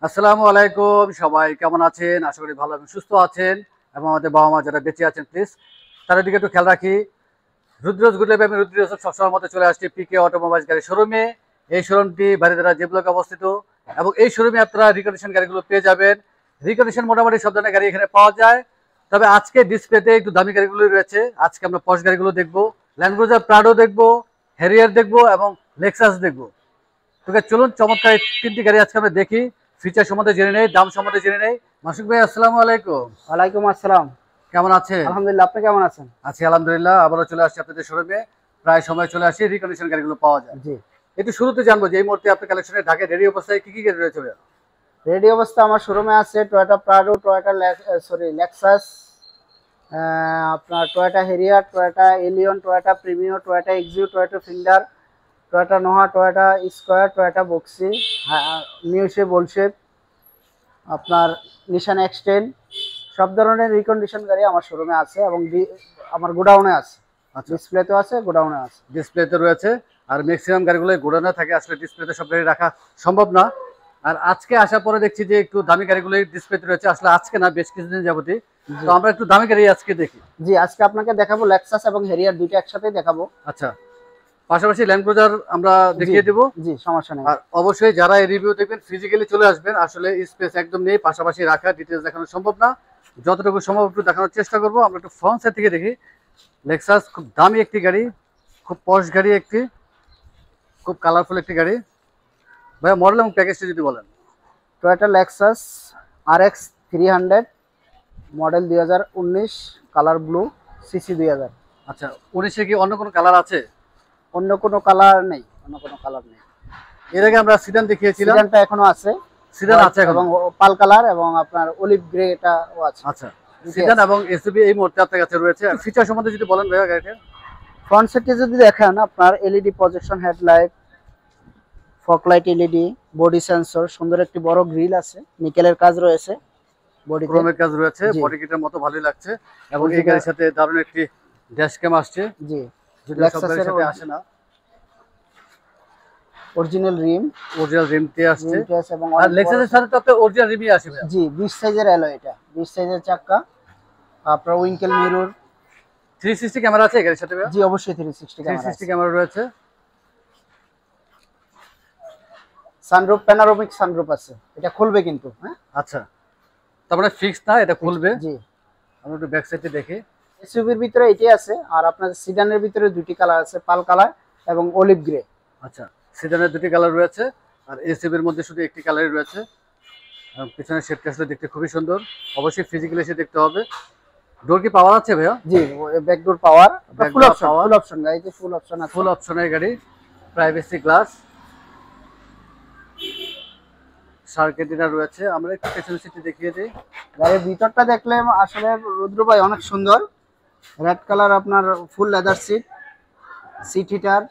আসসালামু আলাইকুম, সবাই কেমন আছেন? আশা করি ভালো এবং সুস্থ আছেন। এবং আমাদের বাবা মা যারা বেঁচে আছেন প্লিজ তাদের দিকে একটু খেয়াল রাখি। রুদ্রজ গুড লাইফ, আমি রুদ্রজ সবসময় মতো চলে আসছি পিকে অটোমোবাইলস গাড়ি শোরুমে। এই শোরুমটি বারিধারা যে ব্লকে অবস্থিত এবং এই শোরুমে আপনারা রিকন্ডিশন গাড়িগুলো পেয়ে যাবেন। রিকন্ডিশন মোটামুটি সব ধরনের গাড়ি এখানে পাওয়া যায়। তবে আজকে ডিসপ্লেতে একটু দামি গাড়িগুলো রয়েছে। আজকে আমরা পশ গাড়িগুলো দেখবো, ল্যান্ড ক্রুজার প্রাডো দেখবো, হ্যারিয়ার দেখবো এবং লেক্সাস দেখবো। তোকে চলুন চমৎকার এই তিনটি গাড়ি আজকে আমরা দেখি, ফিচার সম্বন্ধে জেনে নেই, দাম সম্বন্ধে জেনে নেই। মাসুক ভাই আসসালামু আলাইকুম, ওয়ালাইকুম আসসালাম। কেমন আছেন? আলহামদুলিল্লাহ, আপনি কেমন আছেন? আছি আলহামদুলিল্লাহ। আবারও চলে আসছি আপনাদের শোরুমে, প্রায় সময় চলে আসি, রিকন্ডিশন গাড়িগুলো পাওয়া যায়। জি, একটু শুরুতে জানবো যে এই মুহূর্তে আপনার কালেকশনে ঢাকায় রেডি অবস্থায় কি কি গাড়ি রয়েছে ভাইয়া? রেডি অবস্থা আমার শোরুমে আছে টয়োটা প্রাডো, টয়োটা লেক্সাস, আপনার Toyota Harrier, Toyota Allion, Toyota Premio, Toyota Axio, Toyota Fielder, Toyota Noah, Toyota Esquire, Toyota Voxy, new shape, old shape, আপনার নিশান এক্সটেন, সব ধরনের রিকন্ডিশন গাড়ি আমার শোরুমে আছে এবং আমার গোডাউনে আছে। আচ্ছা, ডিসপ্লেতেও আছে, গোডাউনে আছে। ডিসপ্লেতে রয়েছে। আর ম্যাক্সিমাম গাড়িগুলো গোডাউনে থাকে, আসলে ডিসপ্লেতে সব গাড়ি রাখা সম্ভব না। আর আজকে আসার পরে দেখছি যে একটু দামি গাড়িগুলোই ডিসপ্লেতে রয়েছে, আসলে আজকে না বেশ কিছুদিন যাবতই। জি তো আমরা একটু দামি গাড়ি আজকে দেখি। জি, আজকে আপনাকে দেখাবো লেক্সাস এবং হেরিয়ার দুইটা একসাথে দেখাবো। আচ্ছা, পাশাপাশি ল্যান্ড ক্রুজার আমরা দেখিয়ে দেবো। জি, সমস্যা নেই। আর অবশ্যই যারা এই রিভিউ দেখবেন ফিজিক্যালি চলে আসবেন, আসলে স্পেস একদম নেই, পাশাপাশি রাখা ডিটেলস দেখানো সম্ভব না। যতটুকু সম্ভব একটু দেখানোর চেষ্টা করব। আমরা একটু ফ্রন্ট সাইড থেকে দেখি। লেক্সাস খুব দামি একটি গাড়ি, খুব পশ গাড়ি একটি, খুব কালারফুল একটি গাড়ি। ভাইয়া মডেল এবং প্যাকেজটা যদি বলেন। Toyota Lexus RX 300, model 2019, colour blue, CC 2000। আচ্ছা, 19-এ কি অন্য কোনো কালার আছে? অন্য কোনো কালার নেই, অন্য কোনো কালার নেই। এর আগে আমরা সিডান দেখিয়েছিলাম। সিডানটা এখনো আছে, সিডান আছে এখন? এবং পাল কালার এবং আপনার অলিভ গ্রে এটাও আছে। আচ্ছা, সিডান এবং এসইউভি এই মুহূর্তে আপনার কাছে রয়েছে। ফিচার সম্বন্ধে যদি বলেন ভাইয়া গাড়িটা। ফ্রন্ট সাইডে যদি দেখেন, আপনার LED projection headlight, fog light LED, body sensor, সুন্দর একটি বড় গ্রিল আছে, নিকেলের কাজ রয়েছে, বডিতে ক্রোমের কাজ রয়েছে, জি। বডি কিটের মতো ভালোই লাগছে। এবং এই গাড়ির সাথে দারুণ একটি ড্যাশ ক্যাম আসছে, জি, যেটা সব গাড়ির সাথে আসে না। অরিজিনাল রিম, অরিজিনাল রিমটি আসছে। এবং আর লেক্সাসের সাথে তো আপনার অরিজিনাল রিমই আসে ভাইয়া। জি, 20 সাইজের অ্যালয়, এটা 20 সাইজের চাকা, আপনার উইঙ্কেল মিরর। 360 ক্যামেরা আছে এই গাড়ির সাথে ভাইয়া? জি, অবশ্যই 360 ক্যামেরা 360 আছে। ক্যামেরা রয়েছে। সানরুফ, প্যানোরামিক সানরুফ আছে, এটা খুলবে কিন্তু, হ্যাঁ। আচ্ছা, তার মানে ফিক্স না, এটা খুলবে। জি, আমরা একটু ব্যাক সাইডে দেখি। এসইউভির ভিতরে এটাই আছে, আর আপনার সিডানের ভিতরে দুটি কালার আছে, পাল কালার এবং অলিভ গ্রে। আচ্ছা, সিডানের দুটি কালার রয়েছে, আর এসইউভির মধ্যে শুধু একটি কালারই রয়েছে। পিছনের শেপটা আসলে দেখতে খুবই সুন্দর। অবশ্যই ফিজিক্যালি এসে দেখতে হবে। ডোর কি পাওয়ার আছে ভাইয়া? জি, ব্যাকডোর পাওয়ার, ফুল Backdoor option, power। Full option গাড়িতে, ফুল অপশন আছে। ফুল অপশনের গাড়ি, প্রাইভেসি গ্লাস, সার্কেটিনা রয়েছে। আমরা একটু পেছনের সিটে দেখিয়ে দিই। গাড়ির ভিতরটা দেখলে আসলে রুদ্র ভাই অনেক সুন্দর। রেড কালার, আপনার full leather seat, seat heater,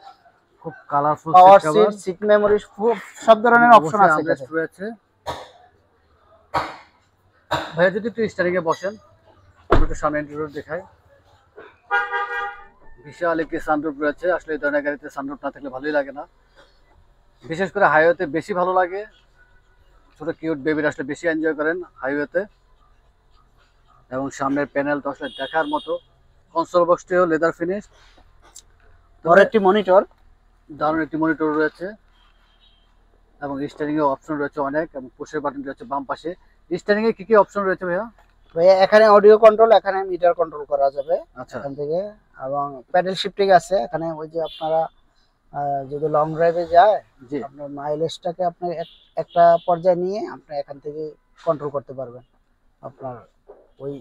খুব colourful power seat seat, cover, seat memory, সব ধরনের অপশন আছে এটাতে। রয়েছে। ভাইয়া যদি একটু স্টারিং এ বসেন, আমরা একটু সামনে ইন্টেরিয়র দেখাই। বিশাল একটি সানরুফ রয়েছে। আসলে এই ধরনের গাড়িতে সানরুফ না থাকলে ভালোই লাগে না, বিশেষ করে হাইওয়েতে বেশি ভালো লাগে। ছোট কিউট বেবির আসলে বেশি এনজয় করেন হাইওয়েতে। এবং সামনের প্যানেল তো আসলে দেখার মতো। কনসোল বক্সটিও লেদার ফিনিশ। বড় একটি মনিটর, দারুণ একটি মনিটর রয়েছে এবং স্টিয়ারিং এ অপশন রয়েছে অনেক, এবং পুশের বাটন রয়েছে বাম পাশে। স্টিয়ারিং এ কি কি অপশন রয়েছে ভাইয়া? ভাইয়া এখানে অডিও কন্ট্রোল, এখানে মিটার কন্ট্রোল করা যাবে আচ্ছা, এখান থেকে, এবং প্যাডেল শিফটিং আছে এখানে। ওই যে আপনারা যদি লং ড্রাইভে যায়, জি। আপনার মাইলেজটাকে আপনার একটা পর্যায়ে নিয়ে আপনি এখান থেকে কন্ট্রোল করতে পারবেন। আপনার ওই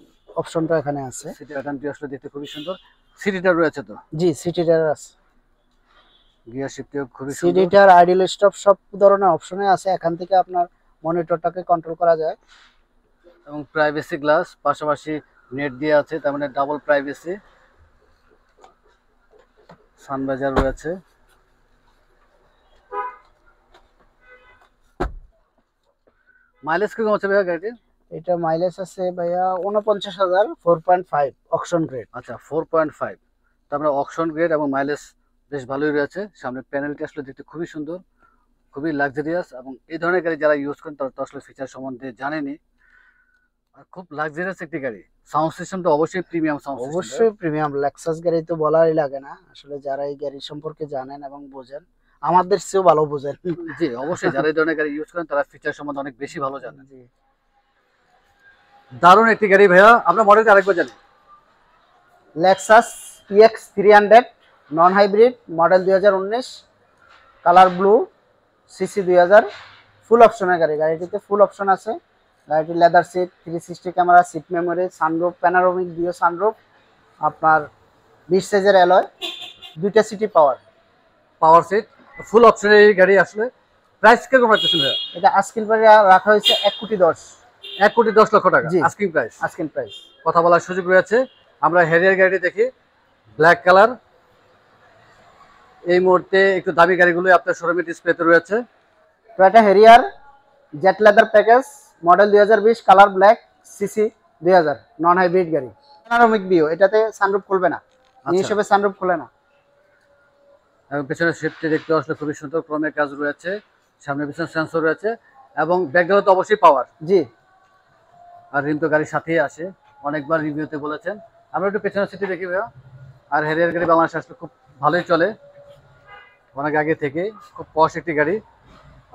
অপশনটা এখানে আছে। সিটি বাটনটি আসলে দেখতে খুবই সুন্দর। সিটিটা রয়েছে তো? জি, সিটি হিটার আছে, গিয়ার শিফটিও খুবই সিটি সুন্দর। হিটার, আইডল স্টপ, সব ধরনের অপশনে আছে। এখান থেকে আপনার মনিটরটাকে কন্ট্রোল করা যায়। এবং প্রাইভেসি গ্লাস, পাশাপাশি নেট দিয়ে আছে, তার মানে ডাবল প্রাইভেসি। সানবাজার রয়েছে। মাইলেজ কিরকম আছে ভাইয়া গাড়িটির? এটা মাইলেজ আছে ভাইয়া 49,000, 4.5 অকশন গ্রেড। আচ্ছা, 4.5, তার মানে অকশন গ্রেড এবং মাইলেজ বেশ ভালোই রয়েছে। সামনে প্যানেলটি আসলে দেখতে খুবই সুন্দর। খুবই লাক্সারিয়াস, এবং এই ধরনের গাড়ি যারা ইউজ করেন তারা তো আসলে ফিচার সম্বন্ধে জানেনি। আর খুব লাক্সারিয়াস একটি গাড়ি। সাউন্ড সিস্টেম তো অবশ্যই প্রিমিয়াম সাউন্ড সিস্টেম। অবশ্যই প্রিমিয়াম, লেক্সাস গাড়ি তো বলাই লাগে না। আসলে যারা এই গাড়ি সম্পর্কে জানেন এবং বোঝেন, আমাদের চেয়েও ভালো বোঝেন। জি অবশ্যই, যারা এই ধরনের গাড়ি ইউজ করেন তারা ফিচার সম্বন্ধে অনেক বেশি ভালো জানেন। জি। দারুণ একটি গাড়ি ভাইয়া। আমরা মডেলটা আরেকবার জানি। Lexus EX 300 non hybrid, model 2019, colour blue, CC 2000, full অপশনের গাড়ি। গাড়িটিতে ফুল অপশন আছে। গাড়িটি leather seat, 360 camera, seat memory, sunroof, panoramic view sunroof, আপনার 20 সাইজের অ্যালয়, 2টা সিটি পাওয়ার। পাওয়ার সিট, ফুল অপশনের এই গাড়ি। আসলে প্রাইস কিরকম রাখতেছেন ভাইয়া? এটা আস্কিং প্রাইস রাখা হয়েছে 1,10,00,000। 1,10,00,000 টাকা জি। Asking price. Asking price. কথা বলার সুযোগ রয়েছে। আমরা হ্যারিয়ার গাড়িটি দেখি, ব্ল্যাক কালার। এই মুহূর্তে একটু দামি গাড়িগুলো আপনার শোরুমে ডিসপ্লেতে রয়েছে। Toyota Harrier jet leather package, model 2020, colour black, CC 2000, non hybrid গাড়ি। প্যানোরামিক ভিউ, এটাতে সানরুফ খুলবে না, এই হিসেবে সানরুফ খুলে না। এবং পেছনের সিটটি দেখতে আসলে খুবই সুন্দর, ক্রোমের কাজ রয়েছে, সামনে পিছনে সেন্সর রয়েছে, এবং ব্যাকগ্রাউন্ড তো অবশ্যই পাওয়ার। জি। আর রিম তো গাড়ির সাথেই আসে, অনেকবার রিভিউতে বলেছেন। আমরা একটু পেছনের সিটটি দেখি ভাইয়া। আর হ্যারিয়ার গাড়ি বাংলাদেশে আসলে খুব ভালোই চলে, অনেক আগে থেকে। খুব পশ একটি গাড়ি।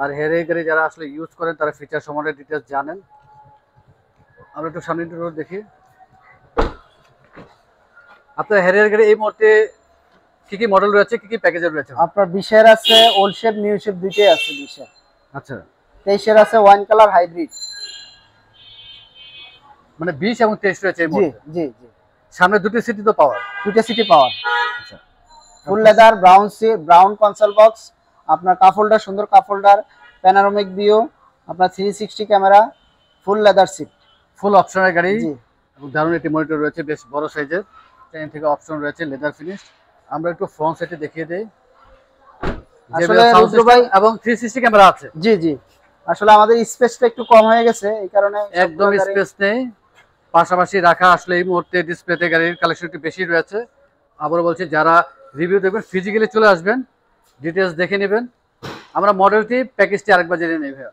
আর হ্যারিয়ার গাড়ি যারা আসলে ইউজ করেন তারা ফিচার সম্বন্ধে ডিটেলস জানেন। আমরা একটু সামনে একটু দেখি। আপনার হ্যারিয়ার গাড়ি এই মুহূর্তে কি কি মডেল রয়েছে, কি কি প্যাকেজের রয়েছে? আপনার 20-এর আছে, ওল্ড শেপ নিউ শেপ দুইটাই আছে। 20-এর, আচ্ছা। 23-এর আছে ওয়াইন কালার হাইব্রিড। মানে 20 এবং 23 রয়েছে এই জি মুহূর্তে। জি জি। সামনে দুটি সিটি তো পাওয়ার। 2টা সিটি পাওয়ার। আচ্ছা। Full leather, brown seat, brown console box, আপনার কাপ হোল্ডার, সুন্দর কাপ হোল্ডার, প্যানোরামিক ভিউ, আপনার 360 camera, full leather seat. Full অপশনের গাড়ি। জি। এবং দারুণ একটি মনিটর রয়েছে, বেশ বড় সাইজের। চেইন থেকে অপশন রয়েছে, লেদার ফিনিশ। আমরা একটু ফ্রন্ট সাইডে দেখিয়ে দেই। আসলে রুদ্র ভাই এবং 360 ক্যামেরা আছে। জি জি। আসলে আমাদের স্পেসটা একটু কম হয়ে গেছে, এই কারণে একদম স্পেস নেই। পাশাপাশি রাখা আসলে এই মুহূর্তে ডিসপ্লেতে গাড়ির কালেকশন একটু বেশি রয়েছে। আবারও বলছি, যারা রিভিউ দেখবেন ফিজিক্যালি চলে আসবেন, ডিটেলস দেখে নেবেন। আমরা মডেলটি প্যাকেজটি আরেকবার জেনে নেই ভাইয়া।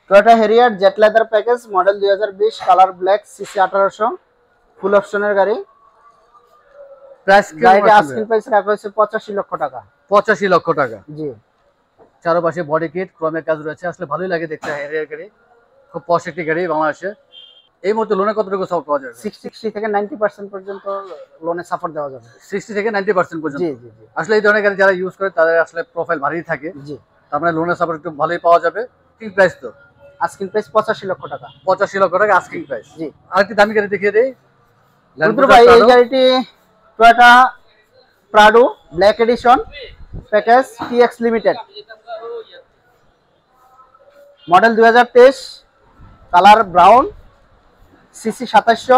Toyota Harrier jet leather package, model 2020, colour black, CC 1800, ফুল অপশনের গাড়ি। প্রাইস গাড়িটা আস্কিং প্রাইস রাখা হয়েছে 85 লক্ষ টাকা। 85 লক্ষ টাকা। জি। চারপাশে বডি কিট, ক্রোমের কাজ রয়েছে। আসলে ভালোই লাগে দেখতে হ্যারিয়ার গাড়ি। খুব পশ একটি গাড়ি বাংলাদেশে। এই মুহূর্তে লোনে কতটুকু সাপোর্ট পাওয়া যাবে? 60 থেকে 90% পর্যন্ত লোনে সাপোর্ট দেওয়া যাবে। 60 থেকে 90% পর্যন্ত। জি জি জি। আসলে এই ধরনের গাড়ি যারা ইউজ করে তাদের আসলে প্রোফাইল ভারী থাকে। জি। তার মানে লোনের সাপোর্ট একটু ভালোই পাওয়া যাবে। ঠিক প্রাইস তো আস্কিং প্রাইস 85 লক্ষ টাকা। 85 লক্ষ টাকা আস্কিং প্রাইস। জি। আরেকটি দামি গাড়ি দেখিয়ে দেই। রুদ্র ভাই, এই গাড়িটি Toyota Prado black addition package, TX limited, model 2023, colour brown, CC 2700,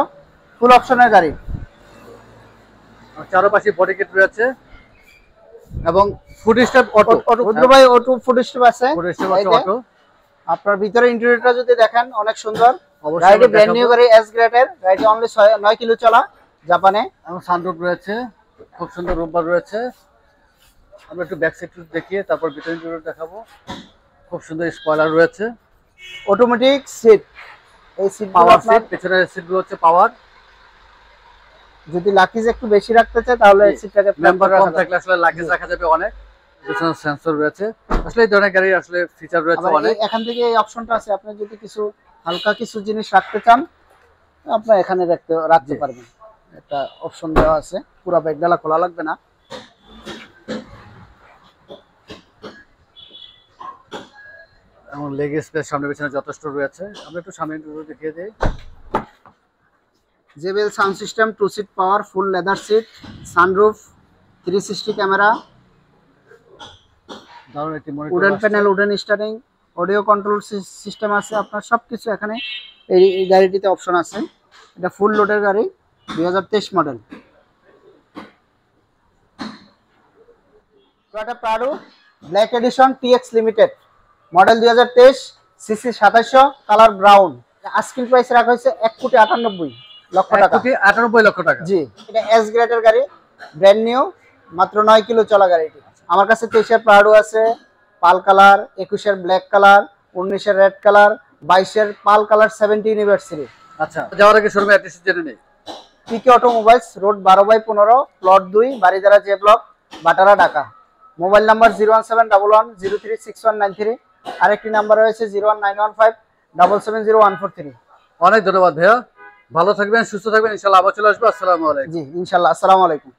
ফুল অপশনের গাড়ি। চারপাশে বডি কিট রয়েছে এবং ফুড স্টেপ অটো। রুদ্র ভাই, অটো ফুড স্টেপ আছে। ফুড স্টেপ এই যে, অটো। আপনার ভিতরে ইন্টেরিয়রটা যদি দেখেন অনেক সুন্দর। অবশ্যই গাড়িটি আমরা ব্র্যান্ড নিউ দেখাবো। গাড়ি, এস গ্রেডের গাড়িটি, অনলি 9 কিলো চলা, জাপানে। এবং সানরুফ রয়েছে, খুব সুন্দর রূপবার রয়েছে। আমরা একটু ব্যাক সাইড দেখিয়ে তারপর ভিতরে ইন্টেরিয়র দেখাবো। খুব সুন্দর স্পয়লার রয়েছে, অটোমেটিক সিট। এই সিট পাওয়ার সিট, পেছনের সিটগুলো হচ্ছে পাওয়ার। যদি লাগেজ একটু বেশি রাখতে চায় তাহলে এই সিটটাকে মেম্বার কম থাকলে আসলে লাগেজ রাখা যাবে অনেক। পেছনের সেন্সর রয়েছে। আসলে এই ধরনের গাড়ির আসলে ফিচার রয়েছে অনেক। এখান থেকে এই অপশনটা আছে, আপনি যদি কিছু হালকা কিছু জিনিস রাখতে চান আপনি এখানে রাখতে পারবেন। একটা অপশন দেওয়া আছে, পুরো ব্যাগ ডালা খোলা লাগবে না। এবং লেগ স্পেস সামনে পেছনে যথেষ্ট রয়েছে। আমরা একটু সামনে দেখিয়ে দিই। JBL sound system, 2 seat power, full leather seat, sunroof, 360 camera, দারুণ একটি monitor. Wooden panel, wooden steering, audio control system আছে। আপনার সবকিছু এখানে এই গাড়িটিতে অপশন আছে। এটা ফুল লোডের গাড়ি, 2023 model. Toyota Prado black addition, TX limited, model 2023, CC 2700, colour brown. Asking price রাখা হয়েছে 1,98,00,000 টাকা। 1,98,00,000 টাকা। জি। এটা এস গ্রেডের গাড়ি, ব্র্যান্ড নিউ, মাত্র 9 কিলো চলা গাড়িটি। আমার কাছে 23-এর প্রাডো আছে, পাল কালার, 21-এর ব্ল্যাক কালার, 19-এর রেড কালার, 22-এর পাল কালার 70 ইউনিভার্সিটি। আচ্ছা, যাওয়ার আগে শোরুমে অ্যাড্রেস জেনে নেই। PK automobiles, road 12/15, plot 2, Baridhara J block, Bhatara, Dhaka. Mobile number 01711036193। আরেকটি নাম্বার রয়েছে 01915770143। অনেক ধন্যবাদ ভাইয়া, ভালো থাকবেন, সুস্থ থাকবেন, ইনশাআল্লাহ আবার চলে আসবো। আসসালামু আলাইকুম। জি ইনশাল্লাহ, আসসালামু আলাইকুম।